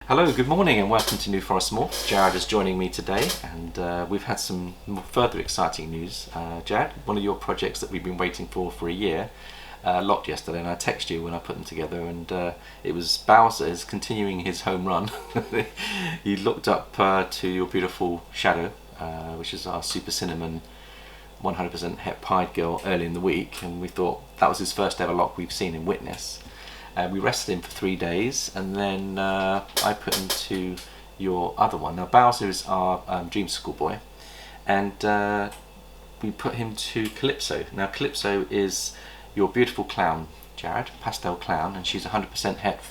Hello, good morning and welcome to New Forest Morphs. Jared is joining me today and we've had some further exciting news. Jared, one of your projects that we've been waiting for a year locked yesterday, and I texted you when I put them together, and it was Bowser's continuing his home run. He looked up to your beautiful Shadow, which is our Super Cinnamon 100% Het Pied girl early in the week, and we thought that was his first ever lock we've seen in Witness. We rested him for 3 days, and then I put him to your other one. Now Bowser is our dreamsicle boy, and we put him to Calypso. Now Calypso is your beautiful clown, Jared, Pastel Clown, and she's 100% Het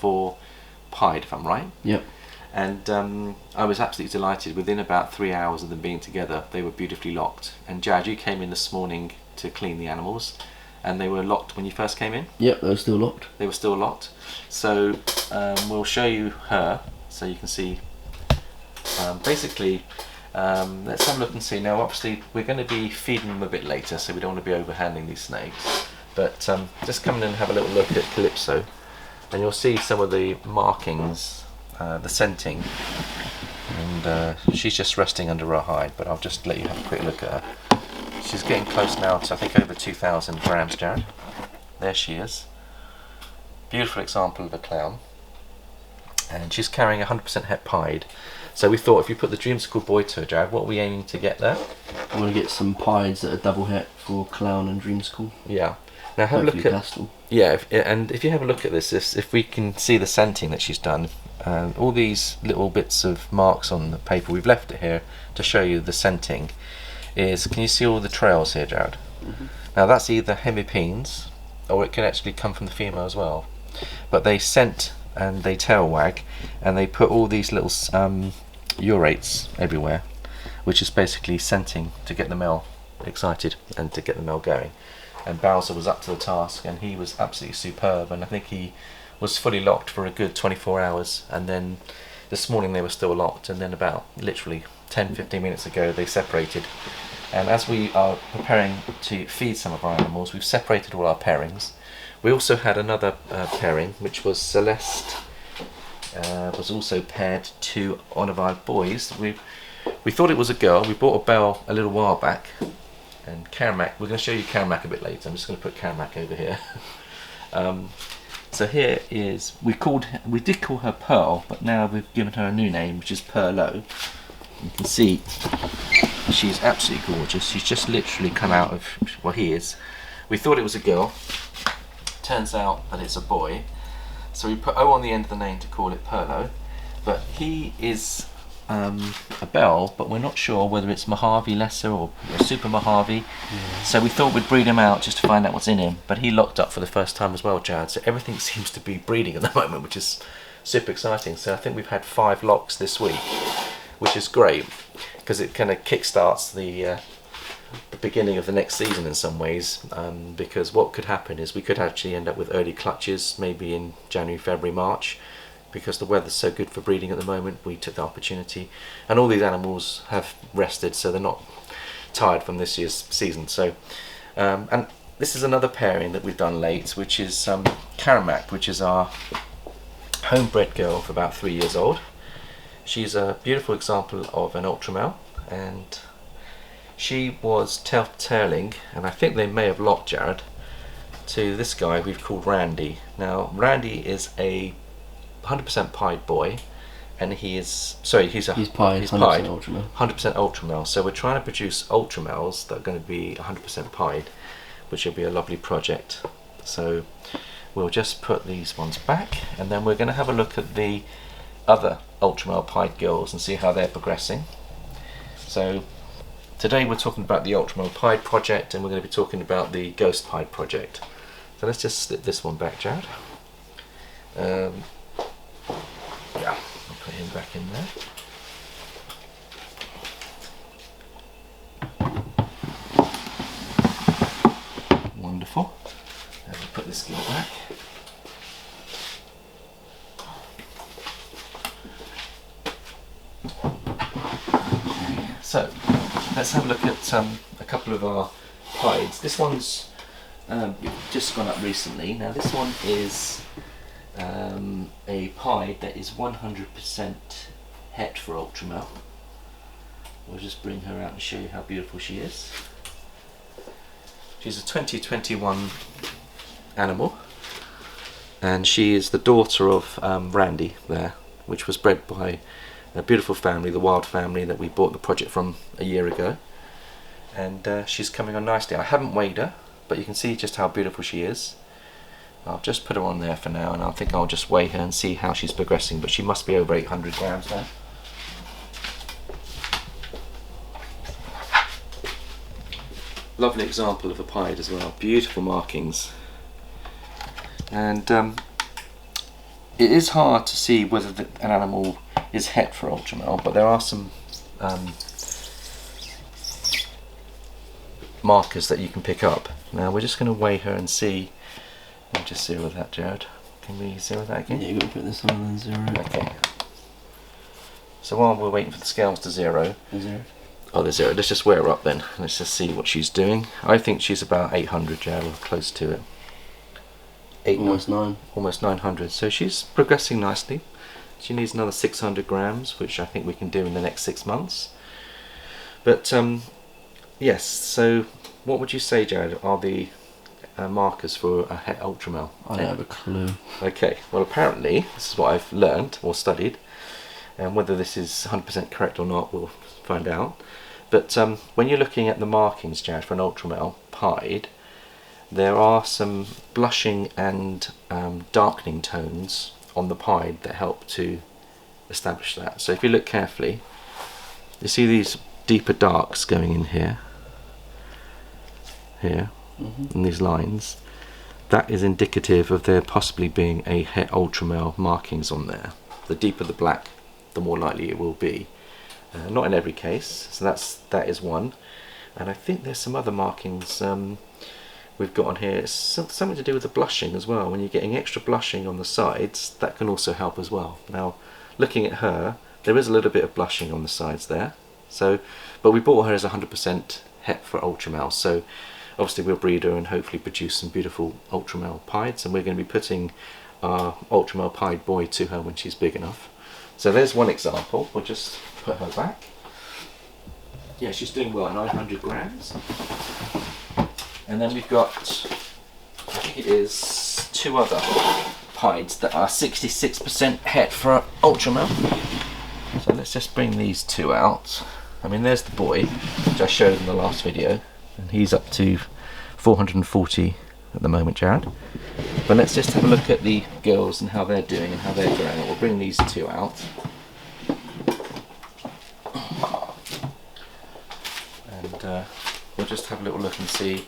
Pied, if I'm right. Yep. And I was absolutely delighted. Within about 3 hours of them being together, they were beautifully locked. And Jared, you came in this morning to clean the animals, and they were locked when you first came in? Yep, they were still locked. They were still locked. So we'll show you her so you can see. Basically, let's have a look and see. Now obviously we're going to be feeding them a bit later, so we don't want to be overhandling these snakes. But just come in and have a little look at Calypso, and you'll see some of the markings, the scenting. And she's just resting under her hide, but I'll just let you have a quick look at her. She's getting close now to, I think, over 2,000 grams, Jared. There she is. Beautiful example of a clown. And she's carrying 100% Het Pied. So we thought if you put the dreamsicle boy to her, Jared, what are we aiming to get there? I want to get some pieds that are double het for clown and dreamsicle. Yeah. Now have a look at pastel. Yeah, and if you have a look at this, if we can see the scenting that she's done, all these little bits of marks on the paper, we've left it here to show you the scenting. Can you see all the trails here, Jared? Mm-hmm. Now that's either hemipenes, or it can actually come from the female as well. But they scent and they tail wag, and they put all these little urates everywhere, which is basically scenting to get the male excited and to get the male going. And Bowser was up to the task, and he was absolutely superb, and I think he was fully locked for a good 24 hours, and then this morning they were still locked, and then about literally 10-15 minutes ago they separated. And as we are preparing to feed some of our animals, we've separated all our pairings. We also had another pairing, which was Celeste, was also paired to one of our boys. We thought it was a girl. We bought a bell a little while back, and Caramac, we're going to show you Caramac a bit later. I'm just going to put Caramac over here. So here is, we did call her Pearl, but now we've given her a new name, which is Pearlo. You can see she's absolutely gorgeous. She's just literally come out of, well, he is. We thought it was a girl. Turns out that it's a boy. So we put O on the end of the name to call it Pearlo. But he is a bell, but we're not sure whether it's Mojave Lesser or Super Mojave. Yeah. So we thought we'd breed him out just to find out what's in him. But he locked up for the first time as well, Jared. So everything seems to be breeding at the moment, which is super exciting. So I think we've had 5 locks this week, which is great because it kind of kickstarts the beginning of the next season in some ways, because what could happen is we could actually end up with early clutches maybe in January, February, March, because the weather's so good for breeding at the moment. We took the opportunity, and all these animals have rested, so they're not tired from this year's season. So and this is another pairing that we've done late, which is Caramac, which is our homebred girl for about 3 years old. She's a beautiful example of an Ultramel, and she was tailing, and I think they may have locked, Jared, to this guy we've called Randy. Now Randy is a 100% pied boy, and he's pied, 100% Ultramel. 100% Ultramel. So we're trying to produce Ultramels that are going to be 100% pied, which will be a lovely project. So we'll just put these ones back, and then we're going to have a look at the other Ultramel pied girls and see how they're progressing. So today we're talking about the Ultramel pied project, and we're going to be talking about the ghost pied project. So let's just slip this one back, Jared. Yeah, I'll put him back in there. Wonderful. And we'll put this girl back. So let's have a look at a couple of our pieds. This one's just gone up recently. Now this one is a pied that is 100% het for Ultramel. We'll just bring her out and show you how beautiful she is. She's a 2021 animal, and she is the daughter of Randy there, which was bred by a beautiful family, the Wild family, that we bought the project from a year ago. And she's coming on nicely. I haven't weighed her, but you can see just how beautiful she is. I'll just put her on there for now, and I think I'll just weigh her and see how she's progressing, but she must be over 800 grams now. Lovely example of a pied as well, beautiful markings. And it is hard to see whether an animal is het for Ultramel, but there are some markers that you can pick up. Now we're just going to weigh her and see. Let me just zero that, Jared. Can we zero that again? Yeah, you've got to put this on and then zero. Okay. So while we're waiting for the scales to zero. Zero. Oh, there's zero. Let's just weigh her up then. Let's just see what she's doing. I think she's about 800, Jared, or close to it. Almost 9. Almost 900. So she's progressing nicely. She needs another 600 grams, which I think we can do in the next 6 months. But yes, so what would you say, Jared, are the markers for a het Ultramel? I don't have a clue. Okay, well apparently, this is what I've learned or studied, and whether this is 100% correct or not, we'll find out. But when you're looking at the markings, Jared, for an Ultramel pied, there are some blushing and darkening tones on the pied that help to establish that. So if you look carefully, you see these deeper darks going in here, and these lines. That is indicative of there possibly being a het Ultramel markings on there. The deeper the black, the more likely it will be. Not in every case, so that is one. And I think there's some other markings we've got on here. It's something to do with the blushing as well. When you're getting extra blushing on the sides, that can also help as well. Now, looking at her, there is a little bit of blushing on the sides there. So, but we bought her as 100% het for Ultramel. So, obviously we'll breed her and hopefully produce some beautiful Ultramel pieds. And we're going to be putting our Ultramel pied boy to her when she's big enough. So there's one example. We'll just put her back. Yeah, she's doing well, 900 grams. And then we've got, I think it is, 2 other pieds that are 66% het for Ultramel. So let's just bring these 2 out. I mean, there's the boy, which I showed in the last video, and he's up to 440 at the moment, Jared. But let's just have a look at the girls and how they're doing and how they're growing. We'll bring these 2 out. And we'll just have a little look and see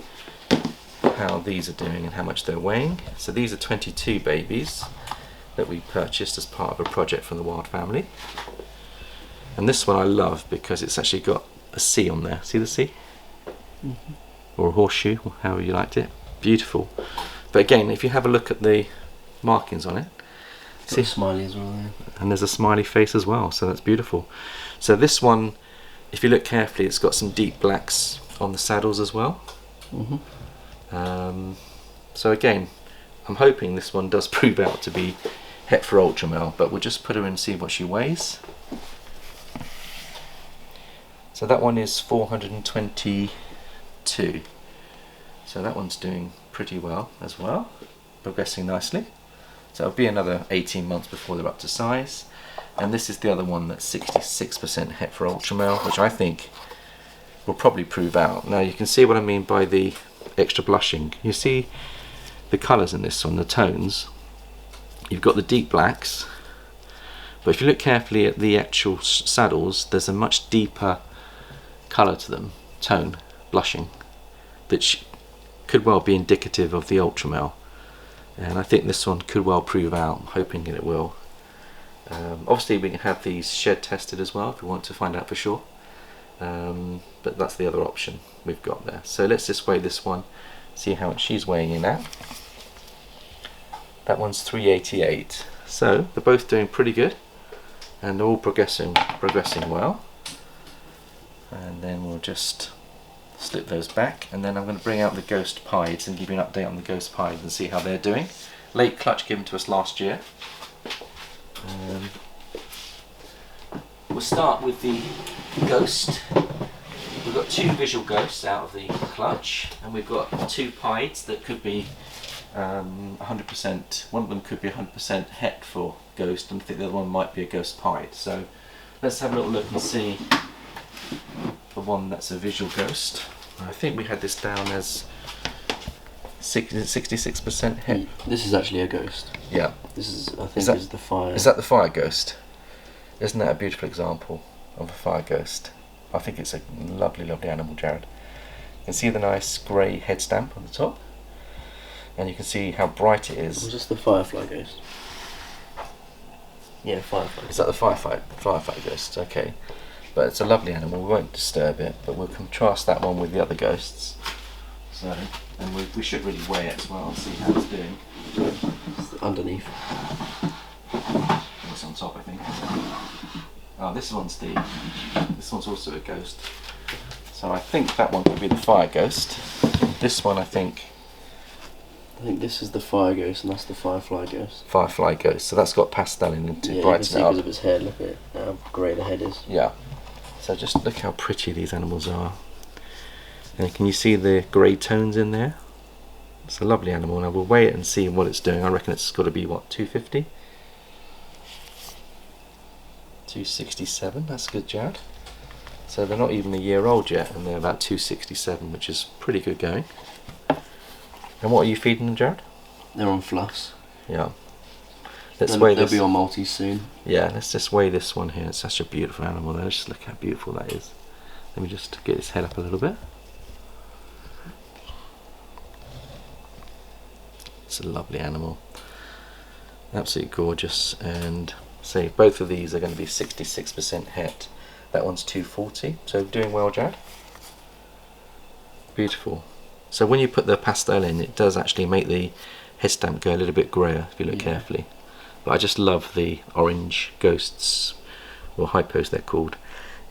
how these are doing and how much they're weighing. So these are 22 babies that we purchased as part of a project from the Wild family. And this one I love because it's actually got a C on there. See the C? Or a horseshoe, or however you liked it. Beautiful. But again, if you have a look at the markings on it, see a smiley as well there. And there's a smiley face as well, so that's beautiful. So this one, if you look carefully, it's got some deep blacks on the saddles as well. So again, I'm hoping this one does prove out to be het for Ultramel, but we'll just put her in and see what she weighs. So that one is 422. So that one's doing pretty well as well, progressing nicely. So it'll be another 18 months before they're up to size. And this is the other one that's 66% het for Ultramel, which I think will probably prove out. Now you can see what I mean by the extra blushing. You see the colours in this one, the tones. You've got the deep blacks, but if you look carefully at the actual saddles, there's a much deeper colour to them, tone, blushing, which could well be indicative of the Ultramel. And I think this one could well prove out. I'm hoping that it will. Obviously we can have these shed tested as well if we want to find out for sure. But that's the other option we've got there. So let's just weigh this one, see how much she's weighing in at. That one's 388. So they're both doing pretty good, and they're all progressing well. And then we'll just slip those back, and then I'm going to bring out the ghost pieds and give you an update on the ghost pieds and see how they're doing late clutch given to us last year. We'll start with the ghost. We've got 2 visual ghosts out of the clutch, and we've got 2 pieds that could be 100%. One of them could be 100% het for ghost, and I think the other one might be a ghost pied. So let's have a little look and see the one that's a visual ghost. I think we had this down as 66% het. This is actually a ghost. Yeah. This is, I think, is the fire. Is that the fire ghost? Isn't that a beautiful example of a fire ghost? I think it's a lovely, lovely animal, Jared. You can see the nice grey head stamp on the top, and you can see how bright it is. Was this the firefly ghost? Yeah, firefly. Is that the firefight ghost? Okay. But it's a lovely animal, we won't disturb it, but we'll contrast that one with the other ghosts. So, and we should really weigh it as well and see how it's doing. It's underneath. It's on top, I think. Oh, this one's also a ghost. So I think that one could be the fire ghost. This one, I think this is the fire ghost, and that's the firefly ghost. Firefly ghost. So that's got pastel in it to yeah, brighten it up. you can see because of its head. Look at how grey the head is. Yeah. So just look how pretty these animals are. And can you see the grey tones in there? It's a lovely animal. Now we'll weigh it and see what it's doing. I reckon it's got to be, what, 250? 267, that's good, Jared. So they're not even a year old yet, and they're about 267, which is pretty good going. And what are you feeding them, Jared? They're on fluffs. Yeah. Let's weigh this. They'll be on multis soon. Yeah, let's just weigh this one here. It's such a beautiful animal. Let's just look how beautiful that is. Let me just get his head up a little bit. It's a lovely animal. Absolutely gorgeous. And say both of these are going to be 66% het. That one's 240. So doing well, Jared. Beautiful. So when you put the pastel in, it does actually make the head stamp go a little bit greyer if you look carefully. But I just love the orange ghosts, or hypos they're called.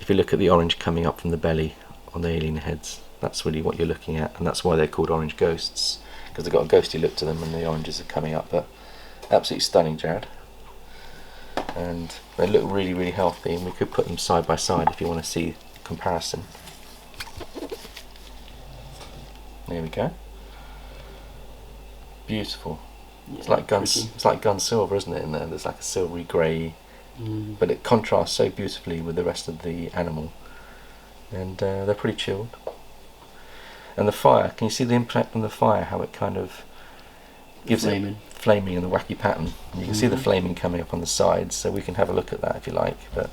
If you look at the orange coming up from the belly on the alien heads, that's really what you're looking at, and that's why they're called orange ghosts, because they've got a ghosty look to them and the oranges are coming up. But absolutely stunning, Jared. And they look really, really healthy, and we could put them side by side if you want to see comparison. There we go. Beautiful. Yeah, it's like gun silver, isn't it? In there, there's like a silvery grey, but it contrasts so beautifully with the rest of the animal, and they're pretty chilled. And the fire, can you see the impact on the fire? How it kind of gives it flaming and the wacky pattern. And you can see the flaming coming up on the sides, so we can have a look at that if you like. But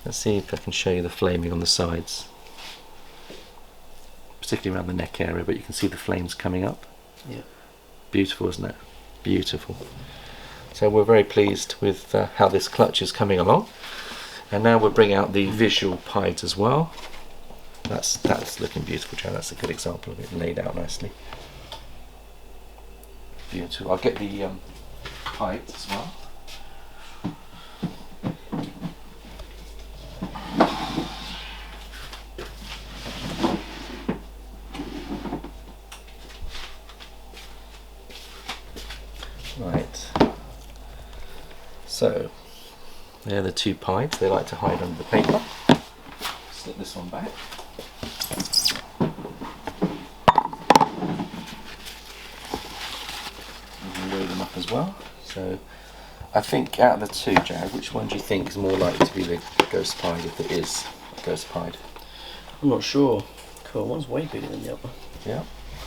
let's see if I can show you the flaming on the sides, particularly around the neck area. But you can see the flames coming up. Yeah. Beautiful, isn't it? Beautiful. So we're very pleased with how this clutch is coming along, and now we'll bring out the visual pieds as well. That's looking beautiful, Joe. That's a good example of it laid out nicely. Beautiful. I'll get the pieds as well. Right, so they're the two pieds. They like to hide under the paper. Slip this one back. And weigh them up as well. So I think out of the two, Jared, which one do you think is more likely to be the ghost pied, if it is a ghost pied? I'm not sure. Cool, one's way bigger than the other. Yeah,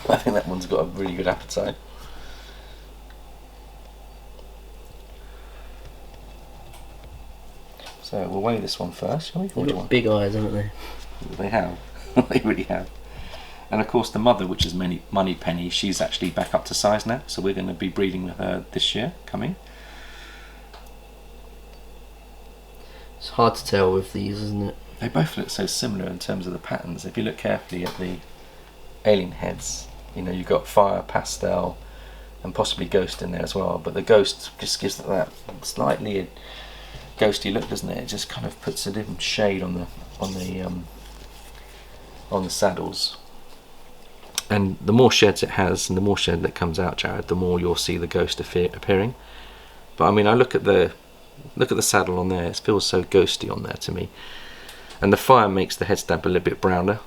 I think that one's got a really good appetite. So we'll weigh this one first, shall we? They've got big eyes, haven't they? They have. They really have. And of course the mother, which is Money Penny, she's actually back up to size now, so we're going to be breeding with her this year coming. It's hard to tell with these, isn't it? They both look so similar in terms of the patterns. If you look carefully at the alien heads, you know, you've got fire, pastel, and possibly ghost in there as well, but the ghost just gives that slightly ghosty look, doesn't it? It just kind of puts a different shade on the saddles. And the more sheds it has, and the more shed that comes out, Jared, the more you'll see the ghost appearing. But I mean, I look at the saddle on there. It feels so ghosty on there to me. And the fire makes the head stamp a little bit browner.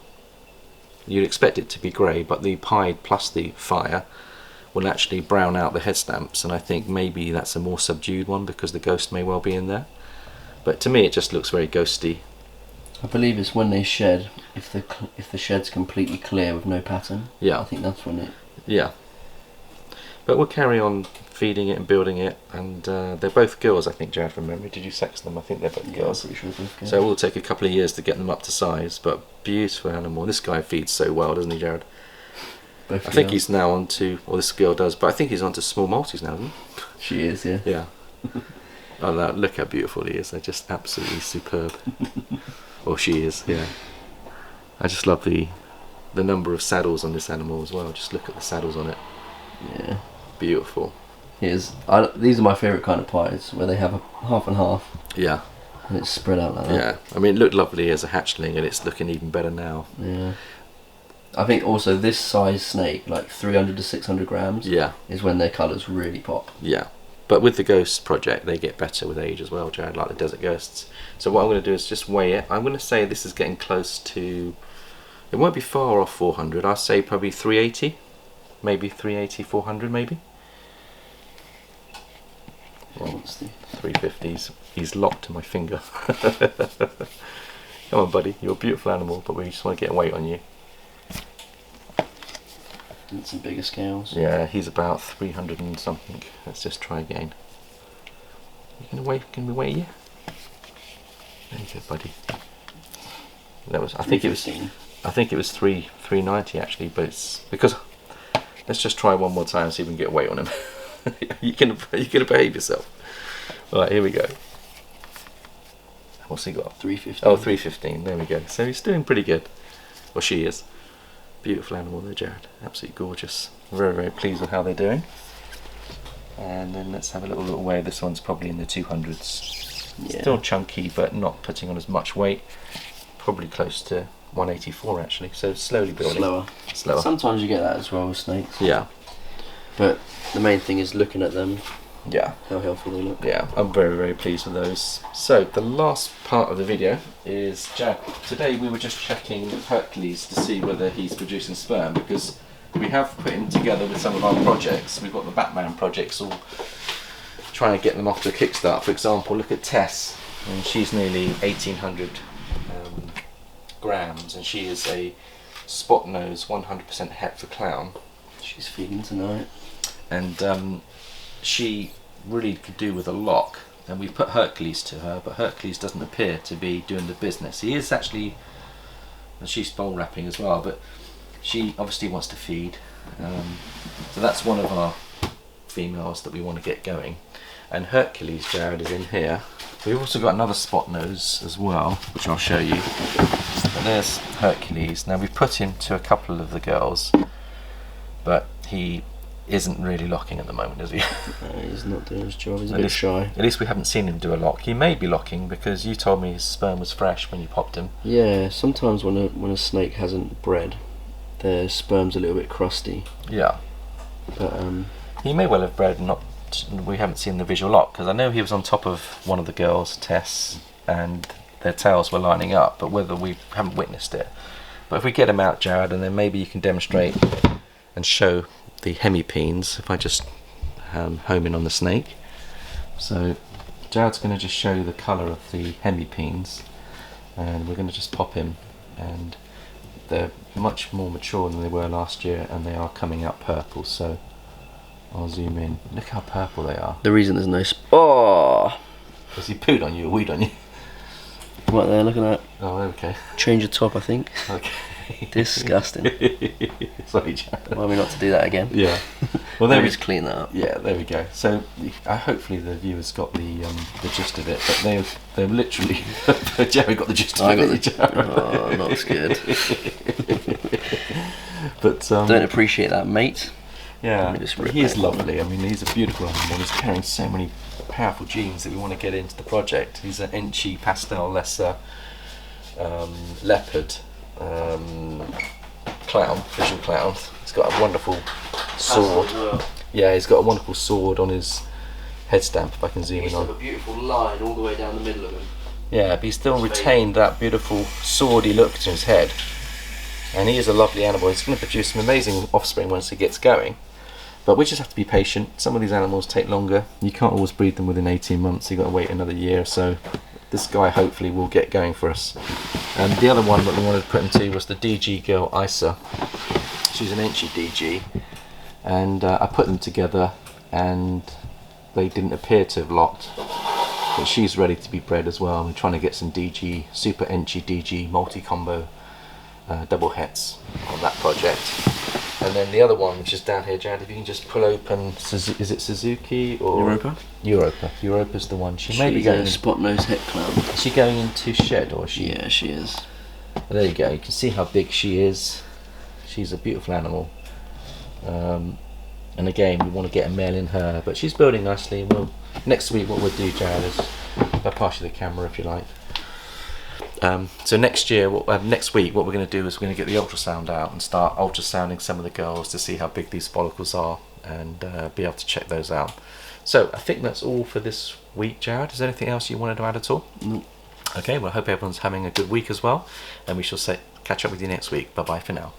You'd expect it to be grey, but the pied plus the fire will actually brown out the head stamps, and I think maybe that's a more subdued one because the ghost may well be in there. But to me, it just looks very ghosty. I believe it's when they shed, if the shed's completely clear with no pattern. Yeah. I think that's when it. Yeah. But we'll carry on feeding it and building it, and they're both girls, I think, Jared, from memory. Did you sex them? I think they're both girls. I'm pretty sure they're both girls. So it will take a couple of years to get them up to size, but beautiful animal. This guy feeds so well, doesn't he, Jared? Both I think he's now on to, or this girl does, but I think he's on to small Maltese now, isn't he? She is, yeah. Yeah. Oh, no, look how beautiful he is. They're just absolutely superb. Or she is, yeah. I just love the number of saddles on this animal as well. Just look at the saddles on it. Yeah. Beautiful. These are my favourite kind of pies, where they have a half and half. Yeah. And it's spread out like that. Yeah. I mean, it looked lovely as a hatchling, and it's looking even better now. Yeah. I think also this size snake, like 300 to 600 grams, yeah, is when their colours really pop. Yeah. But with the Ghost project, they get better with age as well, Jared, like the Desert Ghosts. So what I'm going to do is just weigh it. I'm going to say this is getting close to, it won't be far off 400. I'll say probably 380, maybe 380, 400 maybe. Well, 350s. He's locked to my finger. Come on, buddy, you're a beautiful animal, but we just want to get a weight on you. And some bigger scales. Yeah, he's about 300 and something. Let's just try again. Can we weigh you? There you go, buddy. That was. I think it was 390 actually, but it's because. Let's just try one more time, see if we can get a weight on him. you can behave yourself. All right, here we go. What's he got? 315. Oh, 315. There we go. So he's doing pretty good. Well, she is. Beautiful animal there, Jared. Absolutely gorgeous. Very, very pleased with how they're doing. And then let's have a little weigh. This one's probably in the 200s. Yeah. Still chunky, but not putting on as much weight. Probably close to 184 actually. So slowly building. Slower. Sometimes you get that as well with snakes. Yeah. But the main thing is looking at them. Yeah. How healthy they look. Yeah, I'm very, very pleased with those. So the last part of the video is Jared. Today we were just checking Hercules to see whether he's producing sperm, because we have put him together with some of our projects. We've got the Batman projects, all trying to get them off to a kickstart. For example, look at Tess, and she's nearly 1800 grams, and she is a spot nose 100% het for clown. She's feeding tonight. And she really could do with a lock, and we put Hercules to her, but Hercules doesn't appear to be doing the business. He is actually, and she's bowl wrapping as well, but she obviously wants to feed. So that's one of our females that we want to get going. And Hercules, Jared, is in here. We've also got another spot nose as well, which I'll show you. And there's Hercules. Now we've put him to a couple of the girls, but he isn't really locking at the moment, is he? No, he's not doing his job. He's a bit shy. At least we haven't seen him do a lock. He may be locking because you told me his sperm was fresh when you popped him. Yeah, sometimes when a snake hasn't bred, their sperm's a little bit crusty. Yeah. But he may well have bred, not. We haven't seen the visual lock, because I know he was on top of one of the girls, Tess, and their tails were lining up, but whether we haven't witnessed it. But if we get him out, Jared, and then maybe you can demonstrate and show the hemipenes, if I just home in on the snake. So Jared's going to just show you the colour of the hemipenes, and we're going to just pop him, and they're much more mature than they were last year, and they are coming out purple. So I'll zoom in. Look how purple they are. the reason there's no oh, Has he pooed on you or weed on you? what they're looking at. Oh, okay. Change of top, I think. Okay. Disgusting. Sorry, Jared. Remind me not to do that again. Yeah. Well, there we just clean that up. Yeah, there we go. So hopefully the viewers got the gist of it, but they're literally. Jerry got the gist of it. Oh, not as good. But don't appreciate that, mate. Yeah, he is lovely. I mean, he's a beautiful animal. He's carrying so many powerful genes that we want to get into the project. He's an Enchi Pastel Lesser leopard, clown, visual clown. He's got a wonderful sword. Yeah, he's got a wonderful sword on his head stamp, if I can zoom in on. He's got a beautiful line all the way down the middle of him. Yeah, but he still retained that beautiful swordy look to his head. And he is a lovely animal. He's going to produce some amazing offspring once he gets going. But we just have to be patient. Some of these animals take longer. You can't always breed them within 18 months. You've got to wait another year or so. This guy hopefully will get going for us. And the other one that we wanted to put into was the DG girl Isa. She's an Enchi DG. And I put them together and they didn't appear to have locked. But she's ready to be bred as well. We're trying to get some DG, super Enchi DG multi-combo double hets on that project. And then the other one, which is down here, Jared, if you can just pull open, is it Suzuki or Europa? Europa's the one. She may be She's going. a spot-nosed het clown. Is she going into shed or is she? Yeah, she is. Well, there you go. You can see how big she is. She's a beautiful animal. And again, we want to get a male in her, but she's building nicely. And next week, what we'll do, Jared, is I'll pass you the camera if you like. So next week, what we're going to do is we're going to get the ultrasound out and start ultrasounding some of the girls to see how big these follicles are and be able to check those out. So I think that's all for this week, Jared. Is there anything else you wanted to add at all? No. Okay, well I hope everyone's having a good week as well, and we shall catch up with you next week. Bye bye for now.